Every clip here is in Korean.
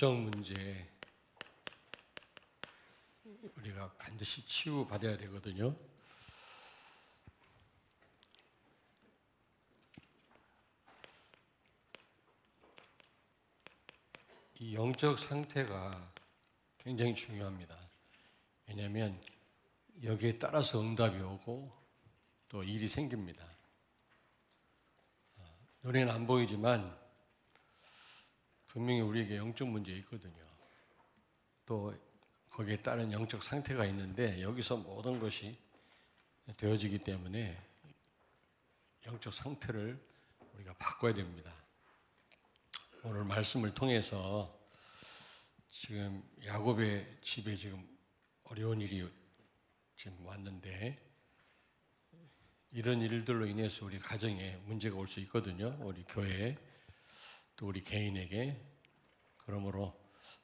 법정 문제 우리가 반드시 치유받아야 되거든요. 이 영적 상태가 굉장히 중요합니다. 왜냐하면 여기에 따라서 응답이 오고 또 일이 생깁니다. 눈에는 안 보이지만 분명히 우리에게 영적 문제 있거든요. 또 거기에 따른 영적 상태가 있는데 여기서 모든 것이 되어지기 때문에 영적 상태를 우리가 바꿔야 됩니다. 오늘 말씀을 통해서 지금 야곱의 집에 지금 어려운 일이 지금 왔는데 이런 일들로 인해서 우리 가정에 문제가 올 수 있거든요. 우리 교회에 또 우리 개인에게. 그러므로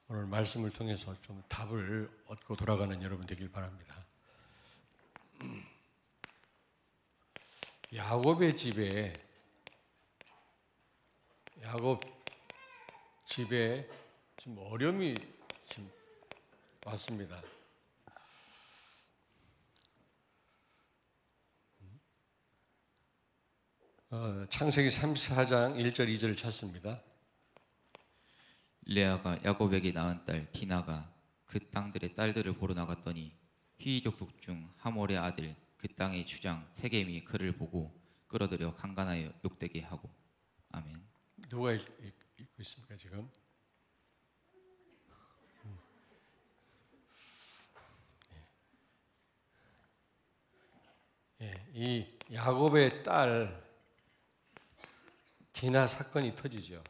오늘 말씀을 통해서 좀 답을 얻고 돌아가는 여러분 되길 바랍니다. 야곱 집에 지금 어려움이 지금 왔습니다. 창세기 34장 1절 2절을 찾습니다. 레아가 야곱에게 낳은 딸 디나가 그 땅들의 딸들을 보러 나갔더니 히위족속 중 하몰의 아들 그 땅의 주장 세겜이 그를 보고 끌어들여 강간하여 욕되게 하고. 아멘. 누가 읽고 있습니까 지금? 이 야곱의 딸 디나 사건이 터지죠.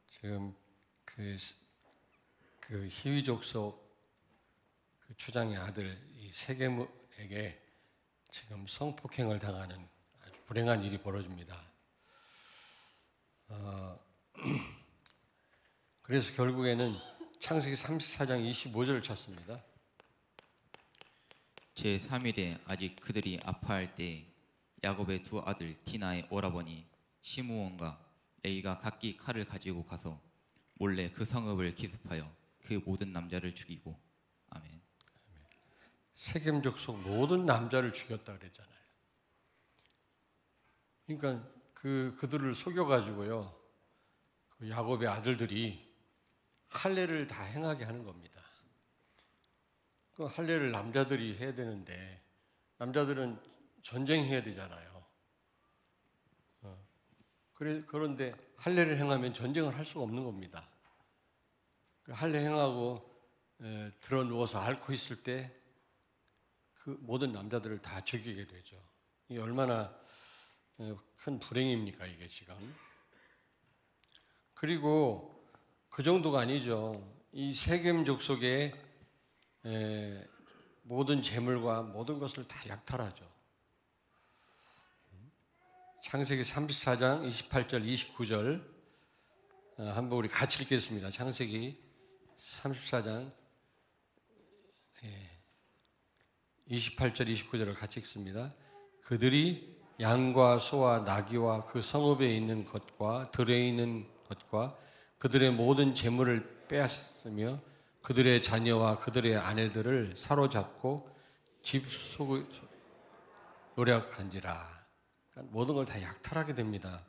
지금 그 히위족속 그 주장의 아들 이 세겜에게 지금 성폭행을 당하는 아주 불행한 일이 벌어집니다. 그래서 결국에는 창세기 34장 25절을 찾습니다. 제3일에 아직 그들이 아파할 때 야곱의 두 아들 디나의 오라버니 시므온과 레이가 각기 칼을 가지고 가서 몰래 그 성읍을 기습하여 그 모든 남자를 죽이고. 아멘. 세겜 족속 모든 남자를 죽였다 그랬잖아요. 그러니까 그들을 속여가지고요, 그 야곱의 아들들이 할례를 다 행하게 하는 겁니다. 그 할례를 남자들이 해야 되는데 남자들은 전쟁해야 되잖아요. 그런데 할례를 행하면 전쟁을 할 수가 없는 겁니다. 할례 행하고 들어 누워서 앓고 있을 때 그 모든 남자들을 다 죽이게 되죠. 이게 얼마나 큰 불행입니까 이게 지금. 그리고 그 정도가 아니죠. 이 세겜 족속의 모든 재물과 모든 것을 다 약탈하죠. 창세기 34장 28절 29절 한번 우리 같이 읽겠습니다. 창세기 34장 28절 29절을 같이 읽습니다. 그들이 양과 소와 나귀와 그 성읍에 있는 것과 들에 있는 것과 그들의 모든 재물을 빼앗았으며 그들의 자녀와 그들의 아내들을 사로잡고 집 속을 노략한지라. 그러니까 모든 걸 다 약탈하게 됩니다.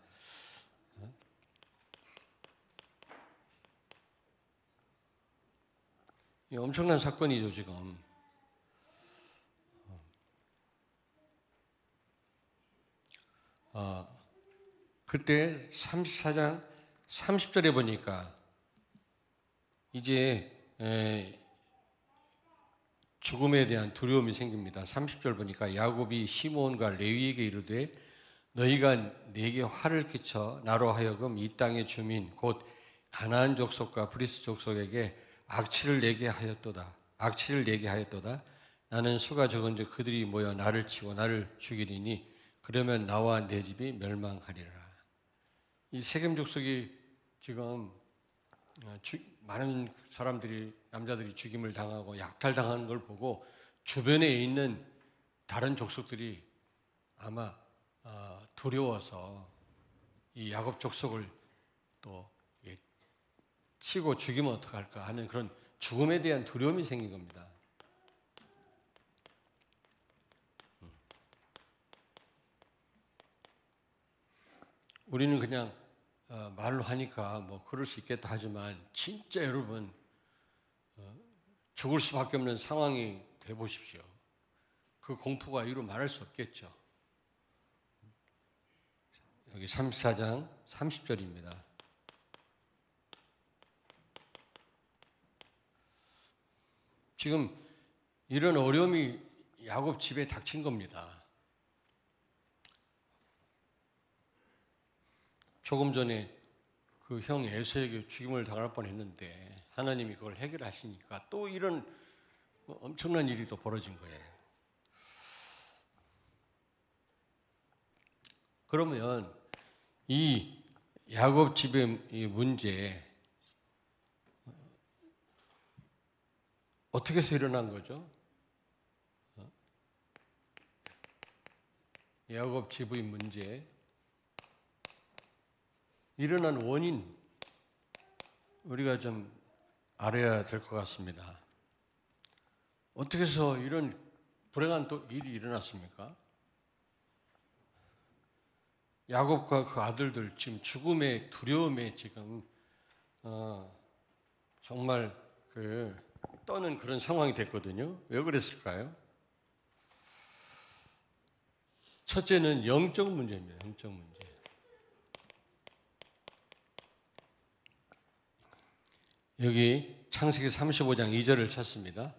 이 엄청난 사건이죠 지금. 그때 34장 30절에 보니까 이제 죽음에 대한 두려움이 생깁니다. 30절 보니까 야곱이 시므온과 레위에게 이르되 너희가 내게 화를 끼쳐 나로 하여금 이 땅의 주민 곧 가나안 족속과 브리스 족속에게 악취를 내게 하였도다. 나는 수가 적은즉 그들이 모여 나를 치고 나를 죽이리니 그러면 나와 내 집이 멸망하리라. 이 세겜 족속이 지금 많은 사람들이 남자들이 죽임을 당하고 약탈당하는 걸 보고 주변에 있는 다른 족속들이 아마 두려워서 이 야곱 족속을 또 치고 죽이면 어떡할까 하는 그런 죽음에 대한 두려움이 생긴 겁니다. 우리는 그냥 말로 하니까 뭐 그럴 수 있겠다 하지만 진짜 여러분 죽을 수밖에 없는 상황이 돼 보십시오. 그 공포가 이루 말할 수 없겠죠. 여기 34장 30절입니다. 지금 이런 어려움이 야곱 집에 닥친 겁니다. 조금 전에 그 형 에서에게 죽임을 당할 뻔했는데 하나님이 그걸 해결하시니까 또 이런 엄청난 일이 또 벌어진 거예요. 그러면 이 야곱 집의 이 문제 어떻게 해서 일어난 거죠? 야곱 집의 문제 일어난 원인 우리가 좀 알아야 될 것 같습니다. 어떻게 해서 이런 불행한 또 일이 일어났습니까? 야곱과 그 아들들 지금 죽음의 두려움에 지금 정말 떠는 그런 상황이 됐거든요. 왜 그랬을까요? 첫째는 영적 문제입니다. 영적 문제. 여기 창세기 35장 2절을 찾습니다.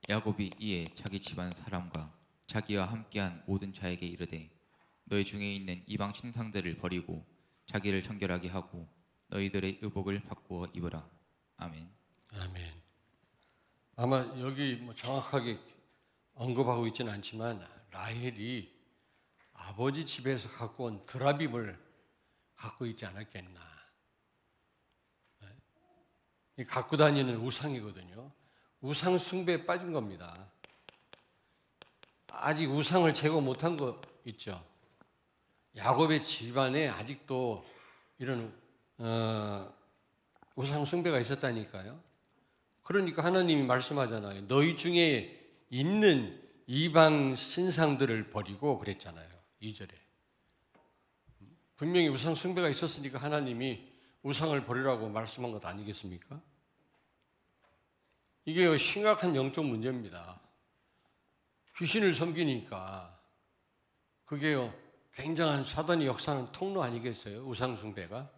야곱이 이에 자기 집안 사람과 자기와 함께한 모든 자에게 이르되 너희 중에 있는 이방 신상들을 버리고 자기를 정결하게 하고 너희들의 의복을 바꾸어 입으라. 아멘. 아멘. 아마 여기 뭐 정확하게 언급하고 있지는 않지만 라헬이 아버지 집에서 갖고 온 드라빔을 갖고 있지 않았겠나. 이 갖고 다니는 우상이거든요. 우상 숭배에 빠진 겁니다. 아직 우상을 제거 못한 거 있죠. 야곱의 집안에 아직도 이런 우상 숭배가 있었다니까요. 그러니까 하나님이 말씀하잖아요. 너희 중에 있는 이방 신상들을 버리고 그랬잖아요. 2절에. 분명히 우상 숭배가 있었으니까 하나님이 우상을 버리라고 말씀한 것 아니겠습니까? 이게 심각한 영적 문제입니다. 귀신을 섬기니까 그게 굉장한 사단의 역사는 통로 아니겠어요? 우상 숭배가.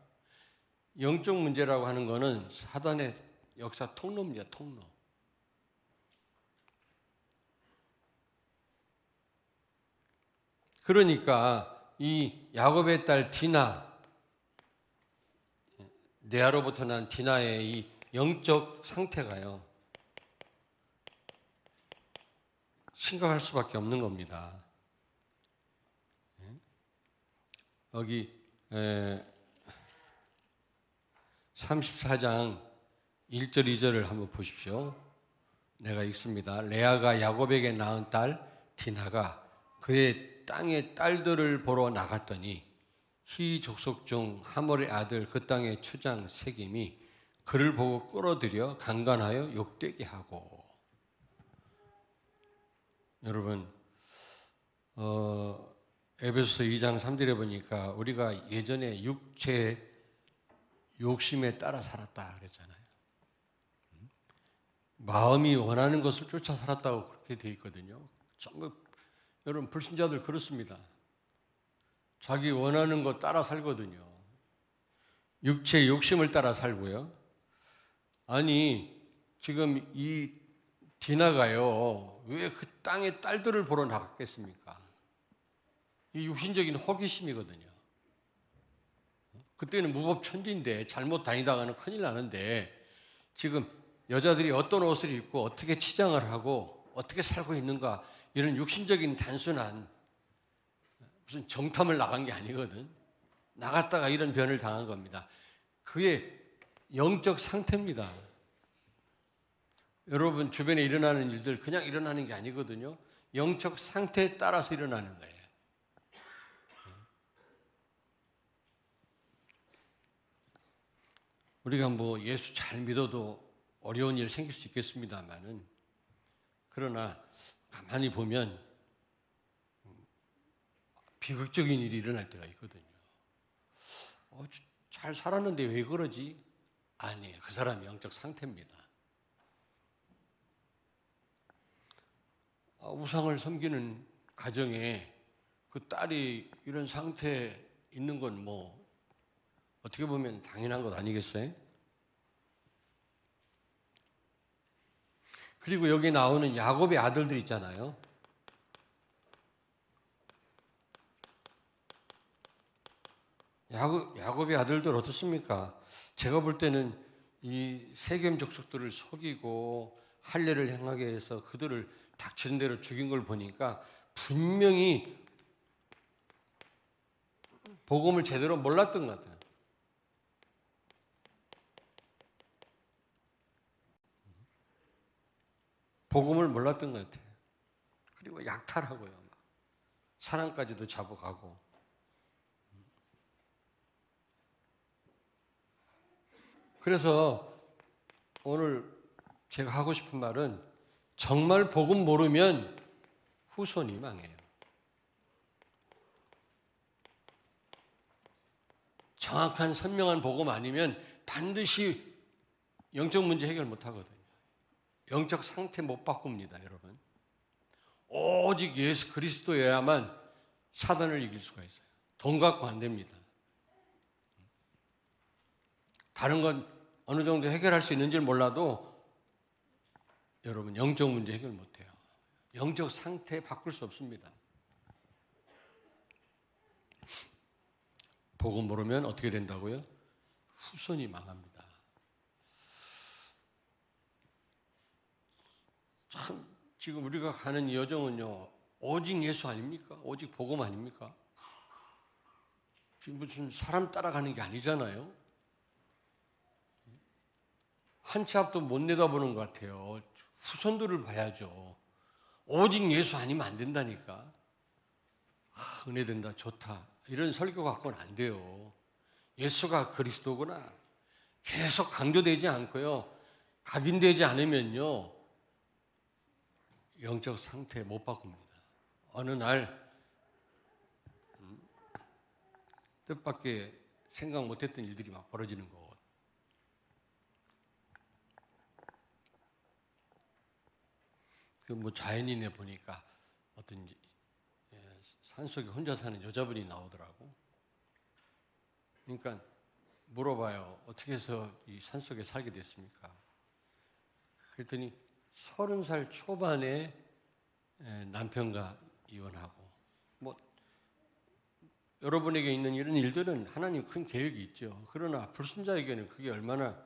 영적 문제라고 하는 것은 사단의 역사 통로입니다. 통로. 그러니까 이 야곱의 딸 디나, 레아로부터 난 디나의 이 영적 상태가요 심각할 수밖에 없는 겁니다. 여기 34장 1절 2절을 한번 보십시오. 내가 읽습니다. 레아가 야곱에게 낳은 딸 디나가 그의 땅의 딸들을 보러 나갔더니 히 족속 중 하몰의 아들 그 땅의 추장 세겜이 그를 보고 끌어들여 강간하여 욕되게 하고. 여러분 에베소서 2장 3절에 보니까 우리가 예전에 육체 욕심에 따라 살았다 그랬잖아요. 마음이 원하는 것을 쫓아 살았다고 그렇게 되어 있거든요. 전부 여러분 불신자들 그렇습니다. 자기 원하는 것 따라 살거든요. 육체 욕심을 따라 살고요. 아니 지금 이 디나가요 왜 그 땅의 딸들을 보러 나갔겠습니까? 이 육신적인 호기심이거든요. 그때는 무법천지인데 잘못 다니다가는 큰일 나는데 지금 여자들이 어떤 옷을 입고 어떻게 치장을 하고 어떻게 살고 있는가 이런 육신적인 단순한 무슨 정탐을 나간 게 아니거든. 나갔다가 이런 변을 당한 겁니다. 그의 영적 상태입니다. 여러분 주변에 일어나는 일들 그냥 일어나는 게 아니거든요. 영적 상태에 따라서 일어나는 거예요. 우리가 뭐 예수 잘 믿어도 어려운 일 생길 수 있겠습니다만은, 그러나 가만히 보면 비극적인 일이 일어날 때가 있거든요. 잘 살았는데 왜 그러지? 아니에요. 그 사람의 영적 상태입니다. 우상을 섬기는 가정에 그 딸이 이런 상태에 있는 건 뭐 어떻게 보면 당연한 것 아니겠어요? 그리고 여기 나오는 야곱의 아들들 있잖아요. 야곱의 아들들 어떻습니까? 제가 볼 때는 이 세겜 족속들을 속이고 할례를 행하게 해서 그들을 닥치는 대로 죽인 걸 보니까 분명히 복음을 제대로 몰랐던 것 같아요. 복음을 몰랐던 것 같아요. 그리고 약탈하고요. 사람까지도 잡아가고. 그래서 오늘 제가 하고 싶은 말은, 정말 복음 모르면 후손이 망해요. 정확한 선명한 복음 아니면 반드시 영적 문제 해결 못 하거든요. 영적 상태 못 바꿉니다, 여러분. 오직 예수 그리스도여야만 사단을 이길 수가 있어요. 돈 갖고 안 됩니다. 다른 건 어느 정도 해결할 수 있는지를 몰라도 여러분 영적 문제 해결 못 해요. 영적 상태 바꿀 수 없습니다. 복음 모르면 어떻게 된다고요? 후손이 망합니다. 참 지금 우리가 가는 이 여정은요, 오직 예수 아닙니까? 오직 복음 아닙니까? 지금 무슨 사람 따라가는 게 아니잖아요. 한 치 앞도 못 내다보는 것 같아요. 후손들을 봐야죠. 오직 예수 아니면 안 된다니까. 은혜 된다, 좋다, 이런 설교 갖고는 안 돼요. 예수가 그리스도구나 계속 강조되지 않고요, 각인되지 않으면요 영적 상태 못 바꿉니다. 어느 날 뜻밖의 생각 못했던 일들이 막 벌어지는 거. 그 뭐 자연인에 보니까 어떤 산속에 혼자 사는 여자분이 나오더라고. 그러니까 물어봐요. 어떻게 해서 이 산속에 살게 됐습니까? 그랬더니 30살 초반에 남편과 이혼하고, 뭐 여러분에게 있는 이런 일들은 하나님 큰 계획이 있죠. 그러나 불순자에게는 그게 얼마나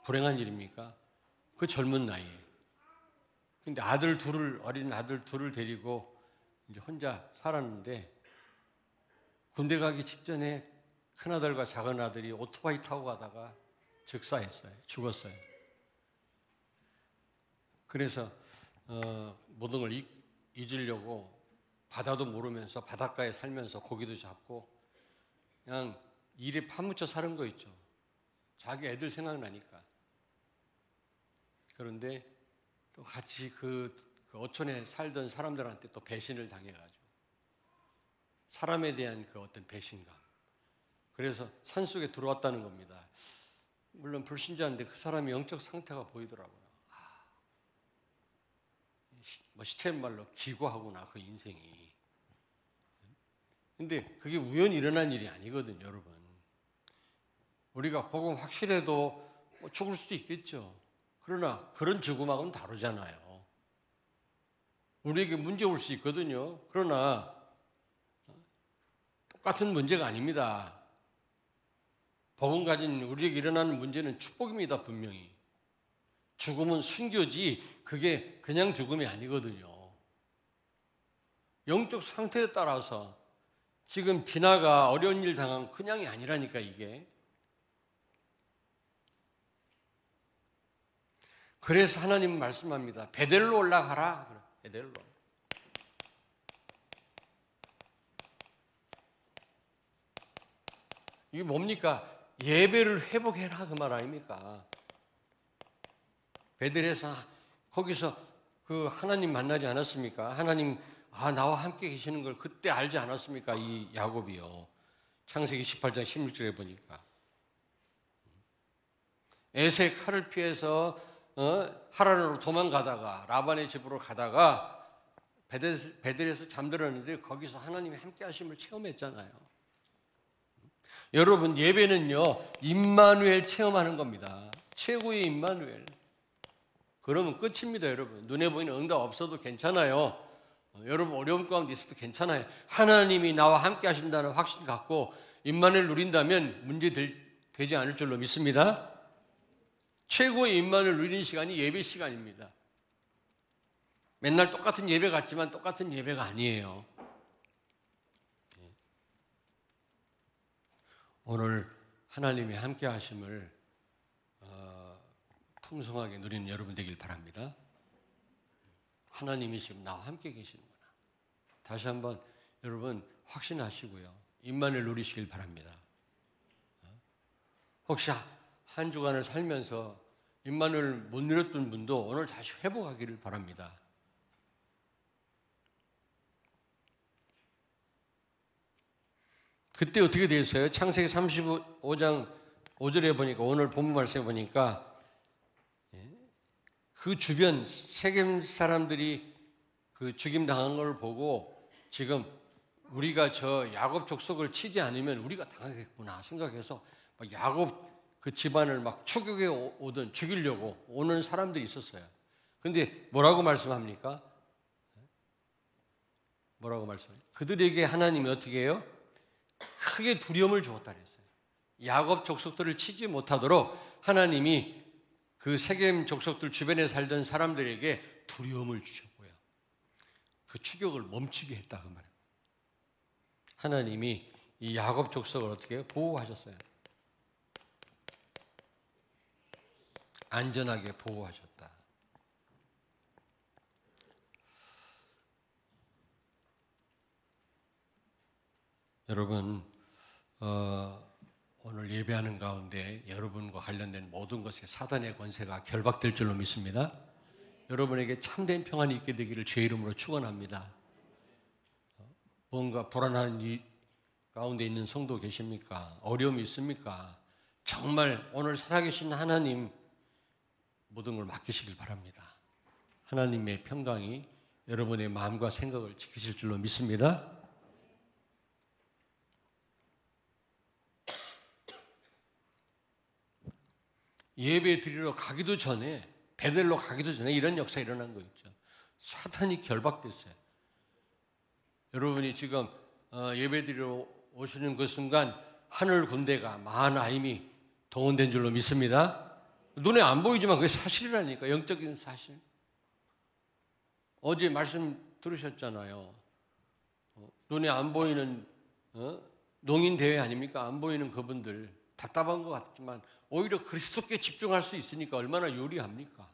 불행한 일입니까? 그 젊은 나이에. 근데 어린 아들 둘을 데리고 이제 혼자 살았는데, 군대 가기 직전에 큰아들과 작은아들이 오토바이 타고 가다가 즉사했어요. 죽었어요. 그래서 모든 걸 잊으려고 바다도 모르면서 바닷가에 살면서 고기도 잡고 그냥 일에 파묻혀 사는 거 있죠. 자기 애들 생각나니까. 그런데 또 같이 그 어촌에 살던 사람들한테 또 배신을 당해가지고, 사람에 대한 그 어떤 배신감. 그래서 산속에 들어왔다는 겁니다. 물론 불신자인데 그 사람의 영적 상태가 보이더라고요. 뭐 시쳇말로 기구하구나, 그 인생이. 근데 그게 우연히 일어난 일이 아니거든요, 여러분. 우리가 복음 확실해도 뭐 죽을 수도 있겠죠. 그러나 그런 죽음하고는 다르잖아요. 우리에게 문제 올 수 있거든요. 그러나 똑같은 문제가 아닙니다. 복음 가진 우리에게 일어나는 문제는 축복입니다, 분명히. 죽음은 순교지 그게 그냥 죽음이 아니거든요. 영적 상태에 따라서 지금 디나가 어려운 일 당한 그냥이 아니라니까, 이게. 그래서 하나님은 말씀합니다. 베델로 올라가라. 베델로. 이게 뭡니까? 예배를 회복해라 그 말 아닙니까? 베델에서 거기서 그 하나님 만나지 않았습니까? 하나님 나와 함께 계시는 걸 그때 알지 않았습니까? 이 야곱이요. 창세기 18장 16절에 보니까 에서의 칼을 피해서 하란으로 도망가다가 라반의 집으로 가다가 베델에서 잠들었는데 거기서 하나님이 함께 하심을 체험했잖아요. 여러분, 예배는요 임마누엘 체험하는 겁니다. 최고의 임마누엘. 그러면 끝입니다. 여러분, 눈에 보이는 응답 없어도 괜찮아요. 여러분 어려움 가운데 있어도 괜찮아요. 하나님이 나와 함께 하신다는 확신 갖고 임마누엘 누린다면 문제 되지 않을 줄로 믿습니다. 최고의 임마누엘 누리는 시간이 예배 시간입니다. 맨날 똑같은 예배 같지만 똑같은 예배가 아니에요. 오늘 하나님의 함께 하심을 풍성하게 누리는 여러분 되길 바랍니다. 하나님이 지금 나와 함께 계시는구나. 다시 한번 여러분 확신하시고요. 임마누엘 누리시길 바랍니다. 혹시 한 주간을 살면서 임마누엘 못 누렸던 분도 오늘 다시 회복하기를 바랍니다. 그때 어떻게 되었어요? 창세기 35장 5절에 보니까 오늘 본문 말씀에 보니까 그 주변 세겜 사람들이 그 죽임 당한 걸 보고 지금 우리가 저 야곱 족속을 치지 않으면 우리가 당하겠구나 생각해서 야곱 그 집안을 막 추격해 오든 죽이려고 오는 사람들이 있었어요. 그런데 뭐라고 말씀합니까? 뭐라고 말씀해요? 그들에게 하나님이 어떻게 해요? 크게 두려움을 주었다 그랬어요. 야곱 족속들을 치지 못하도록 하나님이 그 세겜 족속들 주변에 살던 사람들에게 두려움을 주셨고요. 그 추격을 멈추게 했다 그 말이에요. 하나님이 이 야곱 족속을 어떻게 해요? 보호하셨어요. 안전하게 보호하셨다. 여러분, 오늘 예배하는 가운데 여러분과 관련된 모든 것에 사단의 권세가 결박될 줄로 믿습니다. 여러분에게 참된 평안이 있게 되기를 제 이름으로 축원합니다. 뭔가 불안한 이 가운데 있는 성도 계십니까? 어려움이 있습니까? 정말 오늘 살아계신 하나님 모든 걸 맡기시길 바랍니다. 하나님의 평강이 여러분의 마음과 생각을 지키실 줄로 믿습니다. 예배 드리러 가기도 전에, 베델로 가기도 전에 이런 역사 일어난 거 있죠. 사탄이 결박됐어요. 여러분이 지금 예배 드리러 오시는 그 순간 하늘 군대가 마하나임이 동원된 줄로 믿습니다. 눈에 안 보이지만 그게 사실이라니까. 영적인 사실. 어제 말씀 들으셨잖아요. 눈에 안 보이는 농인 대회 아닙니까? 안 보이는 그분들 답답한 것 같지만 오히려 그리스도께 집중할 수 있으니까 얼마나 요리합니까?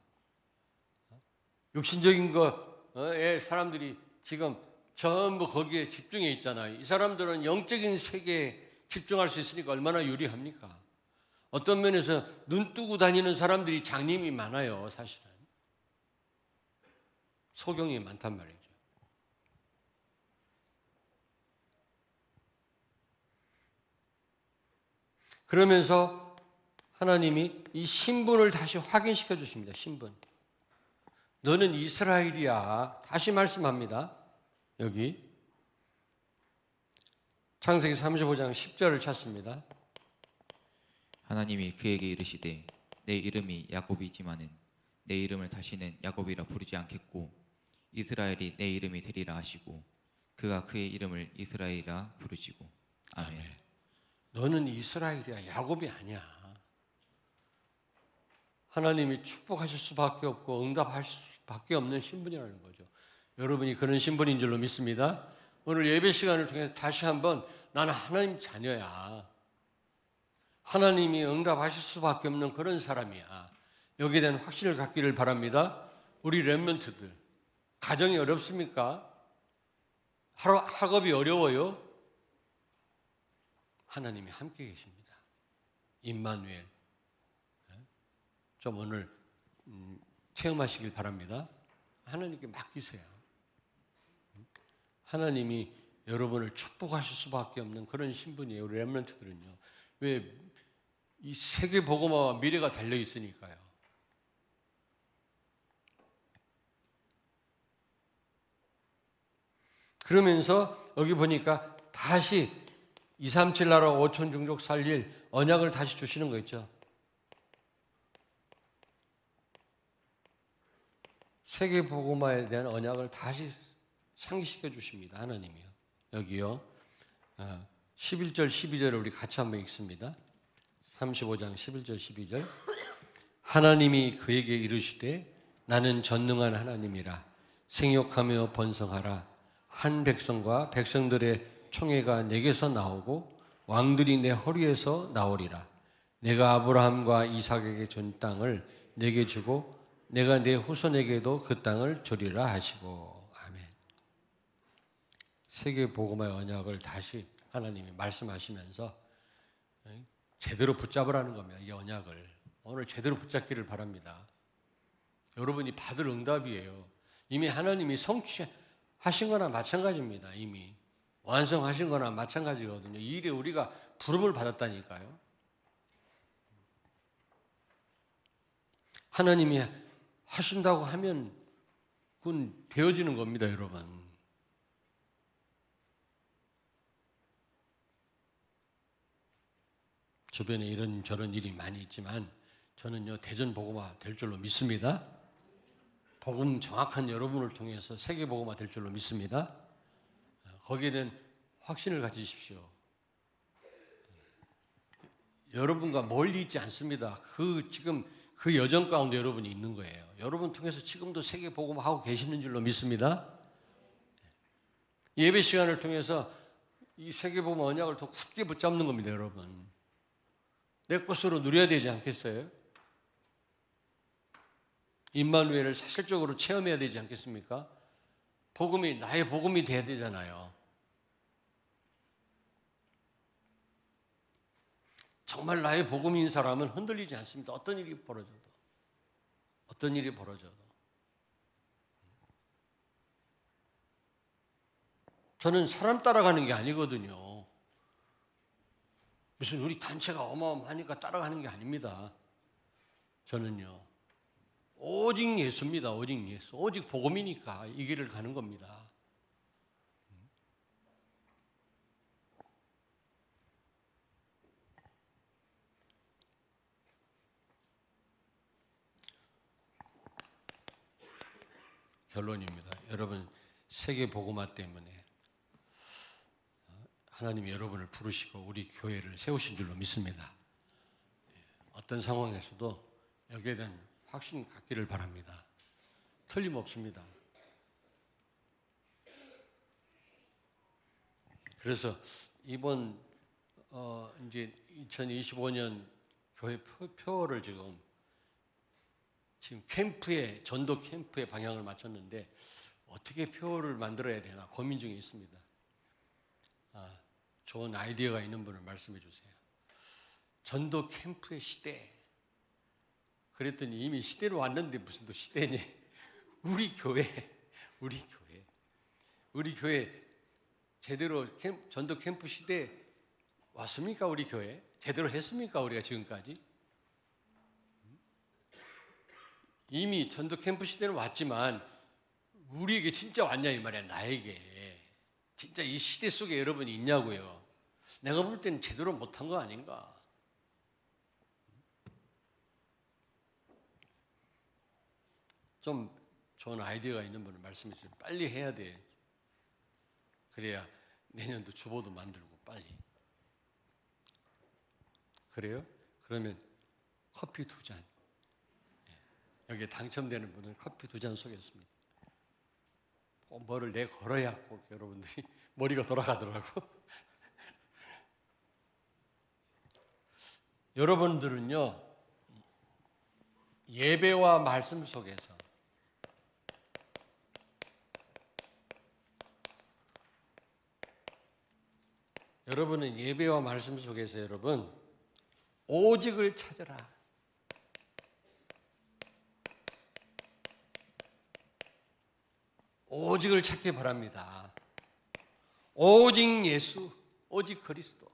육신적인 거에 사람들이 지금 전부 거기에 집중해 있잖아요. 이 사람들은 영적인 세계에 집중할 수 있으니까 얼마나 요리합니까? 어떤 면에서 눈 뜨고 다니는 사람들이 장님이 많아요, 사실은. 소경이 많단 말이죠. 그러면서 하나님이 이 신분을 다시 확인시켜 주십니다. 신분. 너는 이스라엘이야. 다시 말씀합니다. 여기 창세기 35장 10절을 찾습니다. 하나님이 그에게 이르시되 내 이름이 야곱이지만은 내 이름을 다시는 야곱이라 부르지 않겠고 이스라엘이 내 이름이 되리라 하시고 그가 그의 이름을 이스라엘이라 부르시고 아멘. 너는 이스라엘이야. 야곱이 아니야. 하나님이 축복하실 수밖에 없고 응답할 수밖에 없는 신분이라는 거죠. 여러분이 그런 신분인 줄로 믿습니다. 오늘 예배 시간을 통해서 다시 한번 나는 하나님 자녀야. 하나님이 응답하실 수밖에 없는 그런 사람이야. 여기에 대한 확신을 갖기를 바랍니다. 우리 렘넌트들, 가정이 어렵습니까? 학업이 어려워요? 하나님이 함께 계십니다. 임마누엘. 좀 오늘 체험하시길 바랍니다. 하나님께 맡기세요. 하나님이 여러분을 축복하실 수밖에 없는 그런 신분이에요. 우리 렘넌트들은요. 왜? 이 세계 복음화와 미래가 달려 있으니까요. 그러면서 여기 보니까 다시 237 나라 5천 종족 살릴 언약을 다시 주시는 거 있죠. 세계 복음화에 대한 언약을 다시 상기시켜 주십니다. 하나님이요. 여기요. 11절 12절을 우리 같이 한번 읽습니다. 35장 11절 12절. 하나님이 그에게 이르시되 나는 전능한 하나님이라 생육하며 번성하라. 한 백성과 백성들의 총회가 내게서 나오고 왕들이 내 허리에서 나오리라. 내가 아브라함과 이삭에게 준 땅을 내게 주고 내가 내 후손에게도 그 땅을 주리라 하시고. 아멘. 세계 복음의 언약을 다시 하나님이 말씀하시면서 제대로 붙잡으라는 겁니다. 이 언약을 오늘 제대로 붙잡기를 바랍니다. 여러분이 받을 응답이에요. 이미 하나님이 성취하신 거나 마찬가지입니다. 이미 완성하신 거나 마찬가지거든요. 이 일에 우리가 부름을 받았다니까요. 하나님이 하신다고 하면 그건 되어지는 겁니다, 여러분. 주변에 이런저런 일이 많이 있지만 저는요, 대전 복음화 될 줄로 믿습니다. 복음 정확한 여러분을 통해서 세계 복음화 될 줄로 믿습니다. 거기에 대한 확신을 가지십시오. 여러분과 멀리 있지 않습니다. 지금 그 여정 가운데 여러분이 있는 거예요. 여러분 통해서 지금도 세계 복음하고 계시는 줄로 믿습니다. 예배 시간을 통해서 이 세계 복음 언약을 더 굳게 붙잡는 겁니다, 여러분. 내 것으로 누려야 되지 않겠어요? 임마누엘을 사실적으로 체험해야 되지 않겠습니까? 복음이 나의 복음이 돼야 되잖아요. 정말 나의 복음인 사람은 흔들리지 않습니다. 어떤 일이 벌어져도. 저는 사람 따라가는 게 아니거든요. 무슨 우리 단체가 어마어마하니까 따라가는 게 아닙니다. 저는요, 오직 예수입니다. 오직 예수. 오직 복음이니까 이 길을 가는 겁니다. 결론입니다. 여러분, 세계 복음화 때문에 하나님이 여러분을 부르시고 우리 교회를 세우신 줄로 믿습니다. 어떤 상황에서도 여기에 대한 확신 갖기를 바랍니다. 틀림없습니다. 그래서 이번 이제 2025년 교회 표어를 지금 캠프에 전도 캠프에 방향을 맞췄는데 어떻게 표어를 만들어야 되나 고민 중에 있습니다. 좋은 아이디어가 있는 분을 말씀해 주세요. 전도 캠프의 시대. 그랬더니 이미 시대로 왔는데 무슨 또 시대니? 우리 교회 제대로 전도 캠프 시대 왔습니까? 우리 교회 제대로 했습니까? 우리가 지금까지? 이미 전도 캠프 시대는 왔지만 우리에게 진짜 왔냐 이 말이야. 나에게 진짜 이 시대 속에 여러분이 있냐고요. 내가 볼 때는 제대로 못한 거 아닌가. 좀 좋은 아이디어가 있는 분은 말씀해 주세요. 빨리 해야 돼. 그래야 내년도 주보도 만들고 빨리. 그래요? 그러면 커피 2잔. 여기에 당첨되는 분은 커피 2잔 쏘겠습니다. 꼭 뭐를 내 걸어야 꼭 여러분들이 머리가 돌아가더라고. 여러분들은요, 예배와 말씀 속에서 여러분은 예배와 말씀 속에서 여러분 오직을 찾으라. 오직을 찾기 바랍니다. 오직 예수, 오직 그리스도.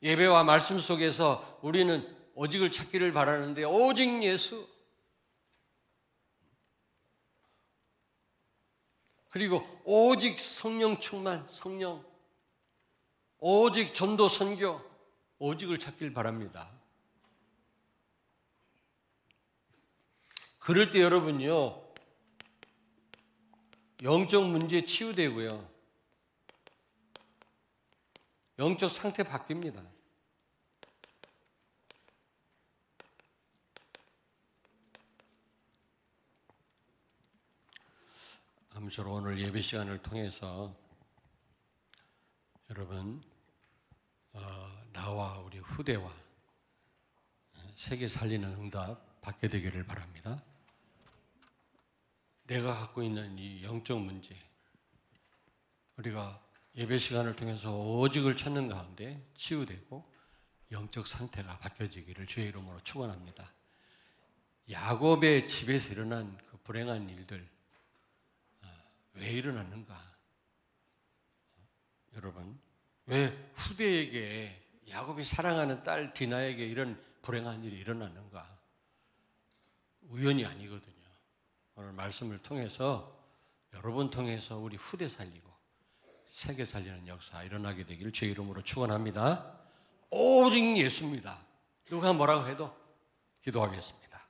예배와 말씀 속에서 우리는 오직을 찾기를 바라는데 오직 예수, 그리고 오직 성령 충만, 성령, 오직 전도 선교, 오직을 찾길 바랍니다. 그럴 때 여러분요, 영적 문제 치유되고요, 영적 상태 바뀝니다. 아무쪼록 오늘 예배 시간을 통해서 여러분 나와 우리 후대와 세계 살리는 응답 받게 되기를 바랍니다. 내가 갖고 있는 이 영적 문제, 우리가 예배 시간을 통해서 오직을 찾는 가운데 치유되고 영적 상태가 바뀌어지기를 주의 이름으로 축원합니다. 야곱의 집에서 일어난 그 불행한 일들 왜 일어났는가? 여러분, 왜 후대에게 야곱이 사랑하는 딸 디나에게 이런 불행한 일이 일어났는가? 우연이 아니거든요. 오늘 말씀을 통해서 여러분 통해서 우리 후대 살리고 세계 살리는 역사 일어나게 되기를 주의 이름으로 축원합니다. 오직 예수입니다. 누가 뭐라고 해도 기도하겠습니다.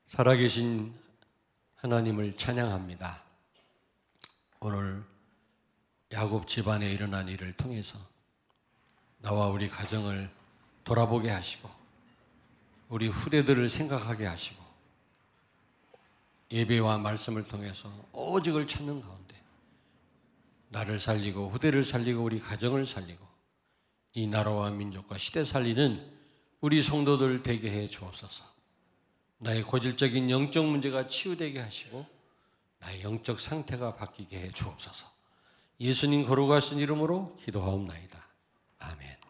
살아계신 하나님을 찬양합니다. 오늘 야곱 집안에 일어난 일을 통해서 나와 우리 가정을 돌아보게 하시고 우리 후대들을 생각하게 하시고 예배와 말씀을 통해서 오직을 찾는 가운데 나를 살리고 후대를 살리고 우리 가정을 살리고 이 나라와 민족과 시대 살리는 우리 성도들 되게 해 주옵소서. 나의 고질적인 영적 문제가 치유되게 하시고 나의 영적 상태가 바뀌게 해 주옵소서. 예수님 거룩하신 이름으로 기도하옵나이다. 아멘.